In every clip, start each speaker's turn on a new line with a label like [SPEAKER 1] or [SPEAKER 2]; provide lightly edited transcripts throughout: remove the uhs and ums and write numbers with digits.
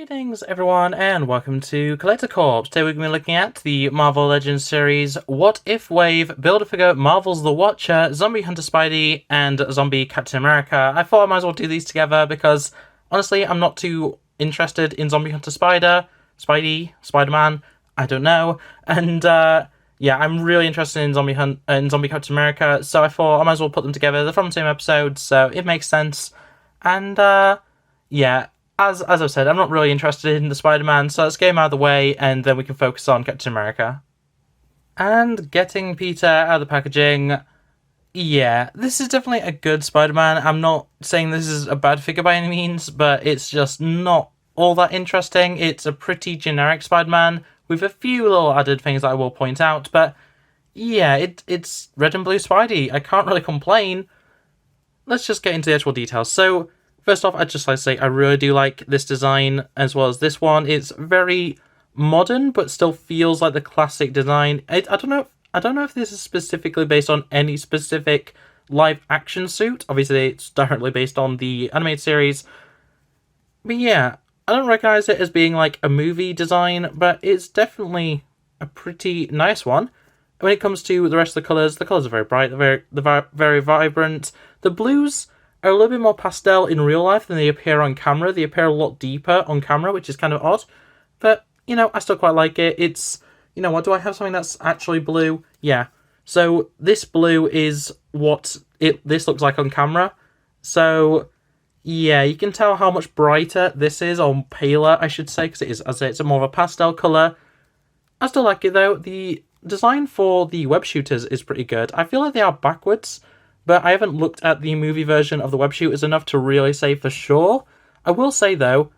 [SPEAKER 1] Greetings everyone and welcome to Collector Corps. Today we're going to be looking at the Marvel Legends series What If Wave, Build-A-Figure, Marvel's The Watcher, Zombie Hunter Spidey, and Zombie Captain America. I thought I might as well do these together because honestly I'm not too interested in Zombie Hunter Spidey, Spider-Man, I don't know. And yeah, I'm really interested in Zombie Captain America, so I thought I might as well put them together. They're from the same episode, so it makes sense. And yeah. As I've said, I'm not really interested in the Spider-Man, so let's get him out of the way, and then we can focus on Captain America. And getting Peter out of the packaging, yeah, this is definitely a good Spider-Man. I'm not saying this is a bad figure by any means, but it's just not all that interesting. It's a pretty generic Spider-Man, with a few little added things that I will point out, but yeah, it's red and blue Spidey. I can't really complain. Let's just get into the actual details. So, first off, I'd just like to say I really do like this design as well as this one. It's very modern, but still feels like the classic design. I don't know if this is specifically based on any specific live action suit. Obviously, it's directly based on the animated series. But yeah, I don't recognize it as being like a movie design, but it's definitely a pretty nice one. When it comes to the rest of the colours are very bright. They're very vibrant. The blues are a little bit more pastel in real life than they appear on camera. They appear a lot deeper on camera, which is kind of odd. But, you know, I still quite like it. It's, you know what, do I have something that's actually blue? Yeah. So this blue is what this looks like on camera. So, yeah, you can tell how much brighter this is, or paler, I should say, because it is, as I say, it's a more of a pastel colour. I still like it, though. The design for the web shooters is pretty good. I feel like they are backwards, but I haven't looked at the movie version of the web shooters enough to really say for sure. I will say, though,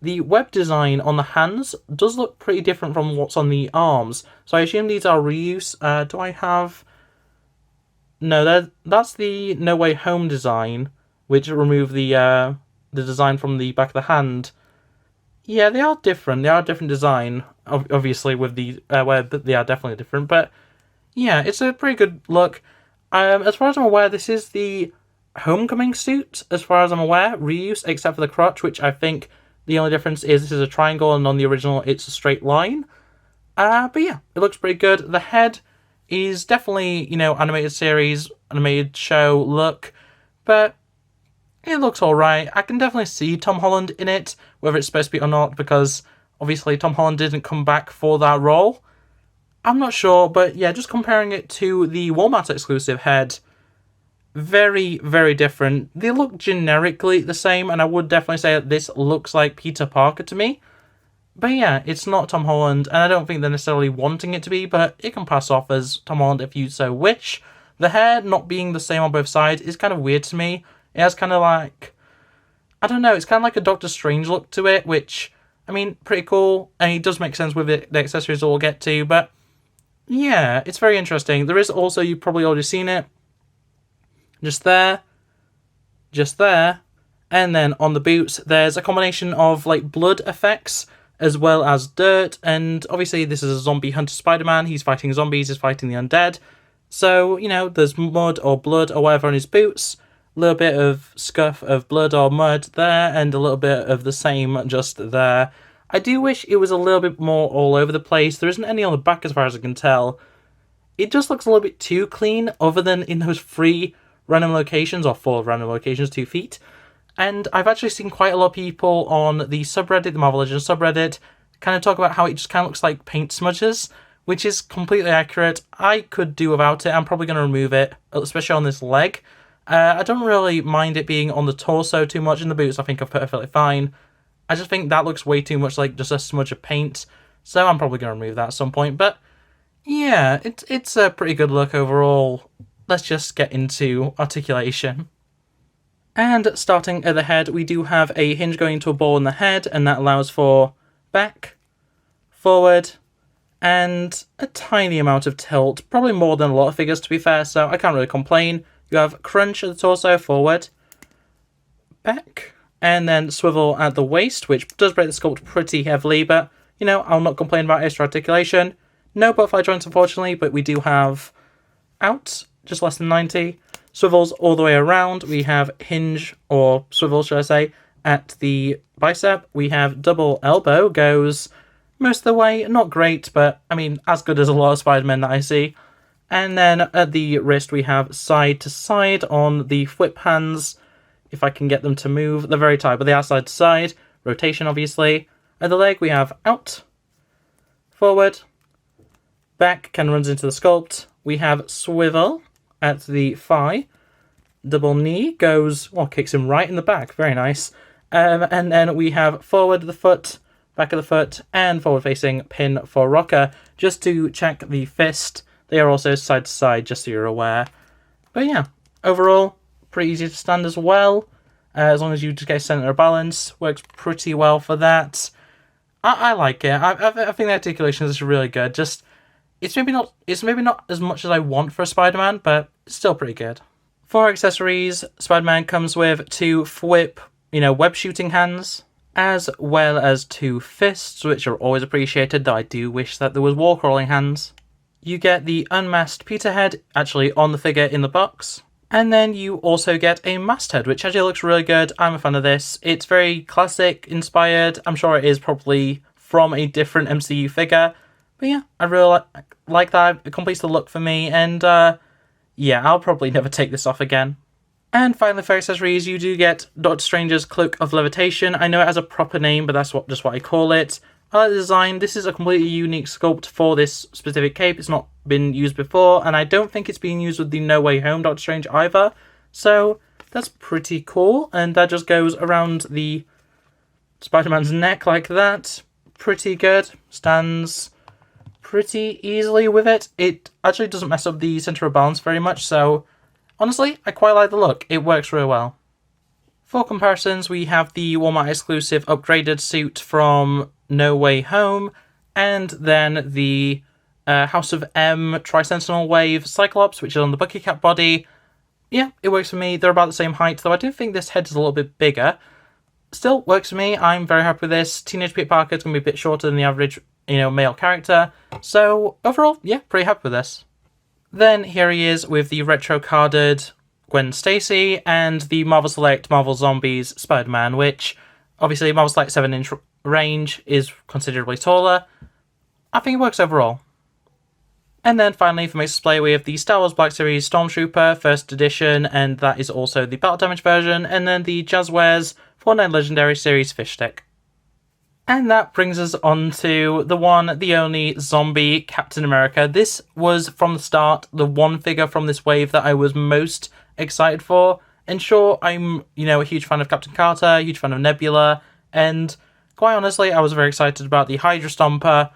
[SPEAKER 1] the web design on the hands does look pretty different from what's on the arms. So I assume these are reuse. Do I have... No, that's the No Way Home design, which removed the design from the back of the hand. Yeah, they are different. They are a different design, obviously, with the web, but they are definitely different. But yeah, it's a pretty good look. As far as I'm aware, this is the Homecoming suit, as far as I'm aware, reuse, except for the crotch, which I think the only difference is this is a triangle, and on the original, it's a straight line. But yeah, it looks pretty good. The head is definitely, you know, animated series, animated show look, but it looks alright. I can definitely see Tom Holland in it, whether it's supposed to be or not, because obviously Tom Holland didn't come back for that role. I'm not sure, but yeah, just comparing it to the Walmart exclusive head, very, very different. They look generically the same, and I would definitely say that this looks like Peter Parker to me. But yeah, it's not Tom Holland, and I don't think they're necessarily wanting it to be, but it can pass off as Tom Holland if you so wish. The hair not being the same on both sides is kind of weird to me. It has kind of like, I don't know, it's kind of like a Doctor Strange look to it, which, I mean, pretty cool, and it does make sense with it, the accessories we'll get to, but yeah, it's very interesting. There is also, you've probably already seen it, just there, and then on the boots, there's a combination of, like, blood effects, as well as dirt, and obviously this is a Zombie Hunter Spider-Man. He's fighting zombies, he's fighting the undead, so, you know, there's mud or blood or whatever on his boots, a little bit of scuff of blood or mud there, and a little bit of the same just there. I do wish it was a little bit more all over the place. There isn't any on the back as far as I can tell. It just looks a little bit too clean, other than in those 3 random locations, or 4 random locations, 2 feet. And I've actually seen quite a lot of people on the subreddit, the Marvel Legends subreddit, kind of talk about how it just kind of looks like paint smudges, which is completely accurate. I could do without it. I'm probably going to remove it, especially on this leg. I don't really mind it being on the torso too much. In the boots, I think I'm perfectly fine. I just think that looks way too much like just a smudge of paint, so I'm probably going to remove that at some point. But yeah, it's a pretty good look overall. Let's just get into articulation. And starting at the head, we do have a hinge going into a ball in the head, and that allows for back, forward, and a tiny amount of tilt. Probably more than a lot of figures, to be fair, so I can't really complain. You have crunch at the torso, forward, back, and then swivel at the waist, which does break the sculpt pretty heavily, but, you know, I'll not complain about extra articulation. No butterfly joints, unfortunately, but we do have out, just less than 90. Swivels all the way around. We have hinge, or swivel, should I say, at the bicep, we have double elbow, goes most of the way. Not great, but I mean, as good as a lot of Spider-Man that I see. And then at the wrist, we have side to side on the flip hands. If I can get them to move, they're very tight, but they are side to side. Rotation, obviously. At the leg, we have out, forward, back, kind of runs into the sculpt. We have swivel at the thigh. Double knee goes, well, kicks him right in the back. Very nice. And then we have forward of the foot, back of the foot, and forward facing pin for rocker. Just to check the fist, they are also side to side, just so you're aware. But yeah, overall, pretty easy to stand as well. As long as you just get center of balance, works pretty well for that. I like it. I think the articulation is really good. Just it's maybe not as much as I want for a Spider-Man, but it's still pretty good. For accessories, Spider-Man comes with 2 flip, web shooting hands, as well as 2 fists, which are always appreciated, though I do wish that there was wall crawling hands. You get the unmasked Peter head, actually on the figure in the box. And then you also get a masked head, which actually looks really good. I'm a fan of this. It's very classic inspired. I'm sure it is probably from a different MCU figure. But yeah, I really like that. It completes the look for me. And yeah, I'll probably never take this off again. And finally, for accessories, you do get Doctor Strange's Cloak of Levitation. I know it has a proper name, but that's just what I call it. I like the design. This is a completely unique sculpt for this specific cape. It's not been used before, and I don't think it's being used with the No Way Home Doctor Strange either. So that's pretty cool, and that just goes around the Spider-Man's neck like that. Pretty good. Stands pretty easily with it. It actually doesn't mess up the center of balance very much, so honestly, I quite like the look. It works really well. For comparisons, we have the Walmart exclusive upgraded suit from No Way Home, and then the House of M Tri-Sentinel Wave Cyclops, which is on the Bucky Cap body. Yeah, it works for me. They're about the same height, though I do think this head is a little bit bigger. Still works for me. I'm very happy with this. Teenage Peter Parker is going to be a bit shorter than the average, male character. So overall, yeah, pretty happy with this. Then here he is with the retro carded Gwen Stacy and the Marvel Select Marvel Zombies Spider-Man, which obviously Marvel Select 7-inch range is considerably taller. I think it works overall. And then finally, for my display, we have the Star Wars Black Series Stormtrooper First Edition, and that is also the Battle Damage version, and then the Jazzwares 49 Legendary Series Fish Stick. And that brings us on to the one, the only zombie Captain America. This was, from the start, the one figure from this wave that I was most excited for. And sure, I'm, a huge fan of Captain Carter, a huge fan of Nebula, and quite honestly, I was very excited about the Hydra Stomper.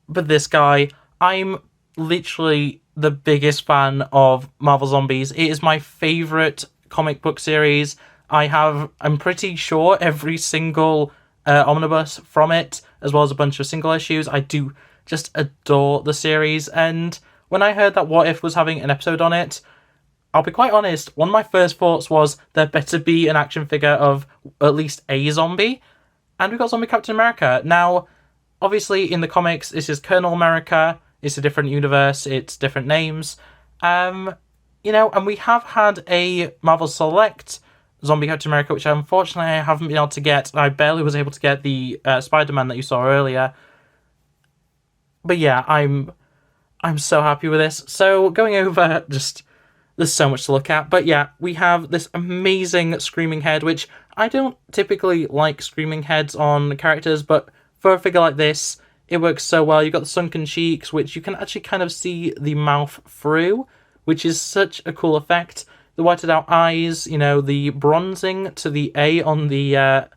[SPEAKER 1] But this guy, I'm literally the biggest fan of Marvel Zombies. It is my favourite comic book series. I'm pretty sure every single omnibus from it, as well as a bunch of single issues. I do just adore the series, and when I heard that What If was having an episode on it, I'll be quite honest, one of my first thoughts was there better be an action figure of at least a zombie, and we got Zombie Captain America. Now, obviously in the comics, this is Colonel America, it's a different universe, it's different names, and we have had a Marvel Select Zombie Captain America, which unfortunately I haven't been able to get. I barely was able to get the Spider-Man that you saw earlier. But yeah, I'm so happy with this. So going over, there's so much to look at. But yeah, we have this amazing screaming head, which I don't typically like screaming heads on characters, but for a figure like this, it works so well. You've got the sunken cheeks, which you can actually kind of see the mouth through, which is such a cool effect. The whited out eyes, the bronzing to the A on the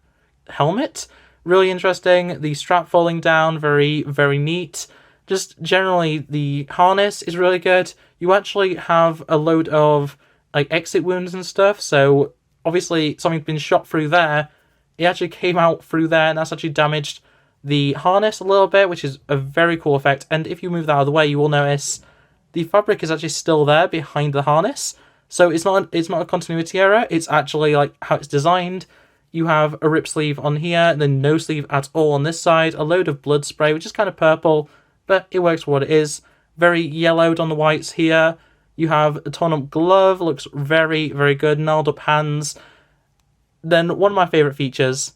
[SPEAKER 1] helmet. Really interesting. The strap falling down, very, very neat. Just generally, the harness is really good. You actually have a load of exit wounds and stuff. So obviously something's been shot through there. It actually came out through there, and that's actually damaged the harness a little bit, which is a very cool effect. And if you move that out of the way, you will notice the fabric is actually still there behind the harness. So it's not a continuity error, it's actually how it's designed. You have a rip sleeve on here, and then no sleeve at all on this side, a load of blood spray, which is kind of purple, but it works for what it is. Very yellowed on the whites here. You have a torn up glove, looks very, very good, gnarled up hands. Then one of my favourite features,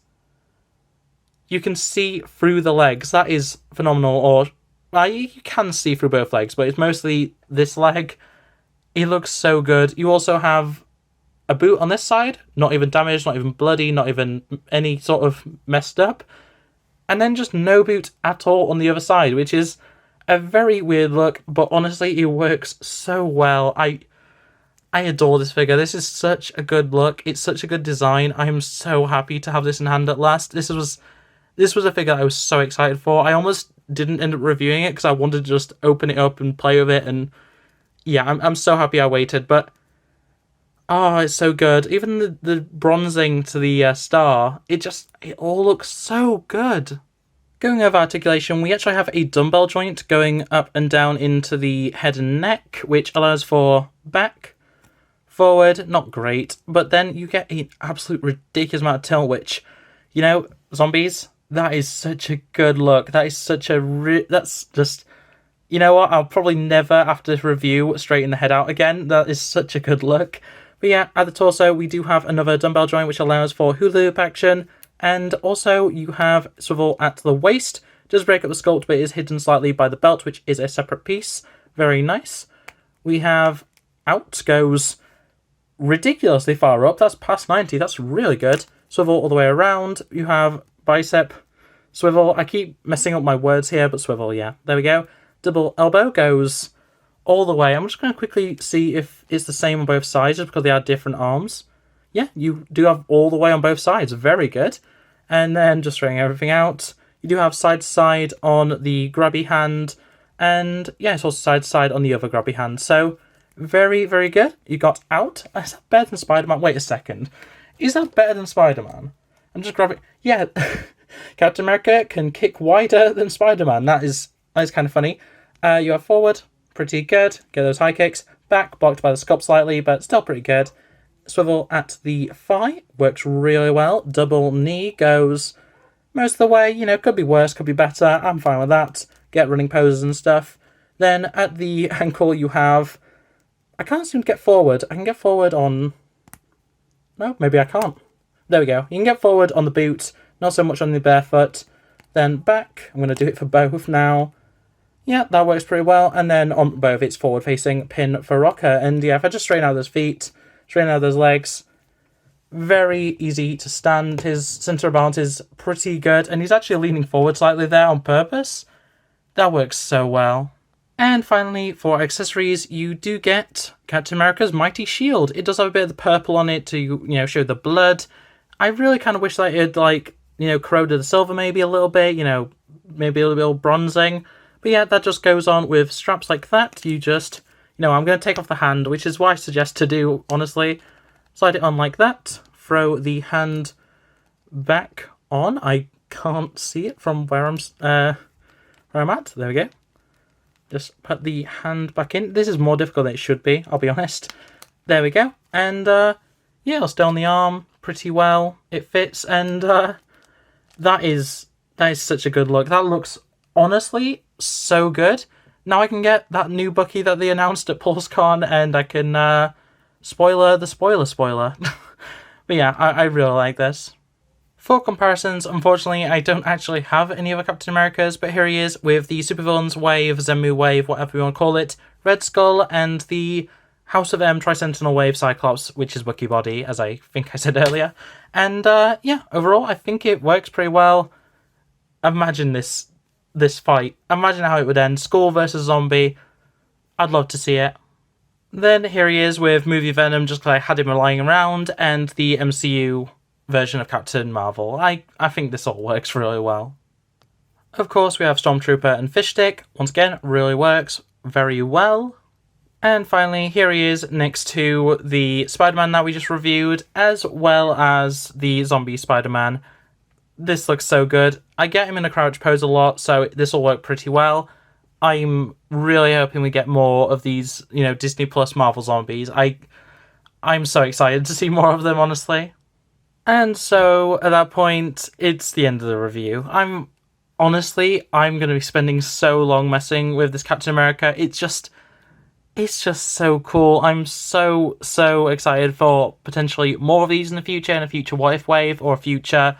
[SPEAKER 1] you can see through the legs. That is phenomenal. Or well, you can see through both legs, but it's mostly this leg. It looks so good. You also have a boot on this side, not even damaged, not even bloody, not even any sort of messed up. And then just no boot at all on the other side, which is a very weird look, but honestly, it works so well. I adore this figure. This is such a good look. It's such a good design. I am so happy to have this in hand at last. This was a figure I was so excited for. I almost didn't end up reviewing it because I wanted to just open it up and play with it. And yeah, I'm so happy I waited. But oh, it's so good. Even the bronzing to the star, it all looks so good. Going over articulation, we actually have a dumbbell joint going up and down into the head and neck, which allows for back, forward, not great, but then you get an absolute ridiculous amount of tilt, which, you know, zombies, that is such a good look. That is such a that's just, you know what, I'll probably never, after this review, straighten the head out again. That is such a good look. But yeah, at the torso, we do have another dumbbell joint, which allows for hula hoop action, and also you have swivel at the waist. Does break up the sculpt, but it is hidden slightly by the belt, which is a separate piece. Very nice. We have out goes ridiculously far up. That's past 90. That's really good. Swivel all the way around. You have bicep swivel. I keep messing up my words here, but swivel, yeah. There we go. Double elbow goes all the way. I'm just going to quickly see if it's the same on both sides, just because they are different arms. Yeah, you do have all the way on both sides. Very good. And then just throwing everything out, you do have side to side on the grabby hand, and yeah, it's also side to side on the other grabby hand. So very, very good. You got out. Is that better than Spider-Man? Wait a second. Is that better than Spider-Man? I'm just grabbing... Yeah, Captain America can kick wider than Spider-Man. That is kind of funny. You have forward. Pretty good. Get those high kicks. Back, blocked by the sculpt slightly, but still pretty good. Swivel at the thigh. Works really well. Double knee goes most of the way. You know, could be worse, could be better. I'm fine with that. Get running poses and stuff. Then at the ankle, you have... I can't seem to get forward. I can get forward on... No, maybe I can't. There we go. You can get forward on the boot, not so much on the barefoot. Then back. I'm going to do it for both now. Yeah, that works pretty well. And then on both, it's forward-facing pin for rocker. And yeah, if I just straighten out those feet, straighten out those legs, very easy to stand. His center of balance is pretty good. And he's actually leaning forward slightly there on purpose. That works so well. And finally, for accessories, you do get Captain America's Mighty Shield. It does have a bit of the purple on it to, you know, show the blood. I really kind of wish that it, like, you know, corroded the silver maybe a little bit, you know, maybe a little bit of bronzing. But yeah, that just goes on with straps like that. You just, you know, I'm going to take off the hand, which is what I suggest to do, honestly. Slide it on like that. Throw the hand back on. I can't see it from where I'm at. There we go. Just put the hand back in. This is more difficult than it should be, I'll be honest. There we go. And yeah, it'll stay on the arm pretty well. It fits, and that is such a good look. That looks, honestly, so good. Now I can get that new Bucky that they announced at PulseCon, and I can spoiler the spoiler. But yeah, I really like this. For comparisons, unfortunately, I don't actually have any other Captain Americas, but here he is with the Supervillains Wave, Zemu Wave, whatever you want to call it, Red Skull, and the House of M Tri-Sentinel Wave Cyclops, which is Wookiee Body, as I think I said earlier. And yeah, overall, I think it works pretty well. Imagine this fight. Imagine how it would end. Skull versus Zombie. I'd love to see it. Then here he is with Movie Venom, just because I had him lying around, and the MCU version of Captain Marvel. I think this all works really well. Of course, we have Stormtrooper and Fishstick. Once again, really works very well. And finally, here he is next to the Spider-Man that we just reviewed, as well as the zombie Spider-Man. This looks so good. I get him in a crouch pose a lot, so this will work pretty well. I'm really hoping we get more of these, you know, Disney Plus Marvel zombies. I'm so excited to see more of them, honestly. And so, at that point, it's the end of the review. I'm going to be spending so long messing with this Captain America. It's just, It's just so cool. I'm so excited for potentially more of these in the future, in a future What If wave, or a future,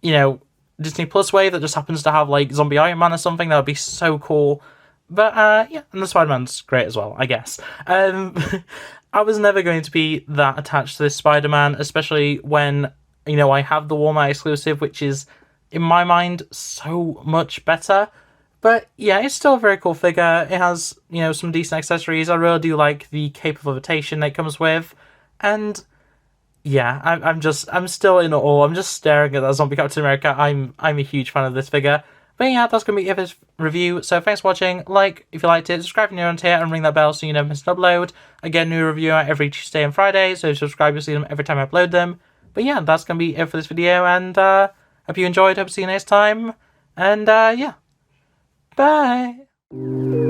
[SPEAKER 1] Disney Plus wave that just happens to have like Zombie Iron Man or something. That would be so cool. But yeah, and the Spider-Man's great as well, I guess. I was never going to be that attached to this Spider-Man, especially when, I have the Walmart exclusive, which is, in my mind, so much better. But yeah, it's still a very cool figure. It has, some decent accessories. I really do like the cape of levitation that it comes with. And yeah, I'm still in awe. I'm just staring at that zombie Captain America. I'm a huge fan of this figure. But yeah, that's going to be it for this review. So thanks for watching. Like if you liked it, subscribe if you're new around here, and ring that bell so you never miss an upload. Again, new review out every Tuesday and Friday, so if you subscribe, you'll see them every time I upload them. But yeah, that's going to be it for this video, and hope you enjoyed. Hope to see you next time. And yeah, bye!